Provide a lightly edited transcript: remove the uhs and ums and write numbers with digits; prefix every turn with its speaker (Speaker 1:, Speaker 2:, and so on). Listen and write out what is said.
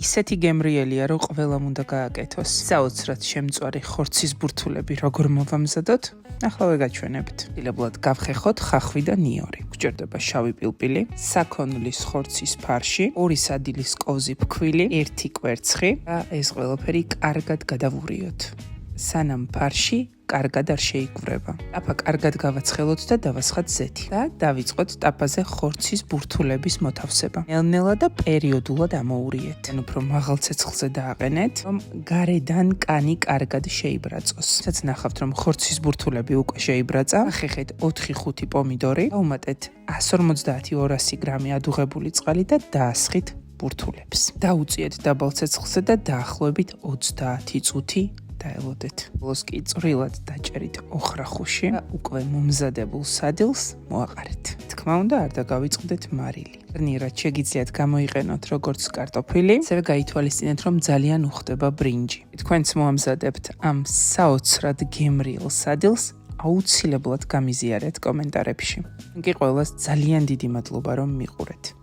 Speaker 1: ისეთი გემრიელია, რომ ყველამ უნდა გააკეთოს. საოცრად შემწვარი ხორცის ბურთულები როგორ მოვამზადოთ? ახლა ვეგაჩვენებთ. დილებლად გავხეხოთ ხახვი და ნიორი. გვჭირდება შავი პილპილი, საქონლის ხორცის ფარში, 2 სადილის კოზი ფქვილი, 1 კვერცხი და ეს ყველაფერი კარგად გადავურიოთ. სანამ ფარში კარგად არ შეიკვვრება. ტაფა კარგად გავაცხელოთ და დავასხათ ზეთი და დავიწყოთ ტაფაზე ხორცის ბურთულების მოთავსება. ნელ-ნელა და პერიოდულად ამოურიეთ. ანუ უფრო მაღალ ცეცხლზე დააყენეთ, რომ გარედან კანი კარგად შეიბრაწოს. სადაც ნახავთ, რომ ხორცის ბურთულები უკვე შეიბრაწა. ახეხეთ 4-5 პომიდორი, დაუმატეთ 150-200 გრამი ადუღებული წყალი და დაასხით ბურთულებს. დაუწიეთ დაბალ ცეცხლზე და დაახლოებით 30 წუთი დაელოდეთ. ბოლოს კი წვრილად დაჭერით ოხრახუში და უკვე მომზადებულ სადილს მოაყარეთ. თქმა უნდა, არ დაგავიწყდეთ მარილი. გარნიერად შეგიძლიათ გამოიყენოთ როგორც კარტოფილი, ასევე გაითვალისწინეთ, რომ ძალიან უხდება ბრინჯი. თქვენც მოამზადებთ ამ საოცრად გემრიელ სადილს, აუცილებლად გამიზიარეთ კომენტარებში. კი ყველას ძალიან დიდი მადლობა, რომ მიყურეთ.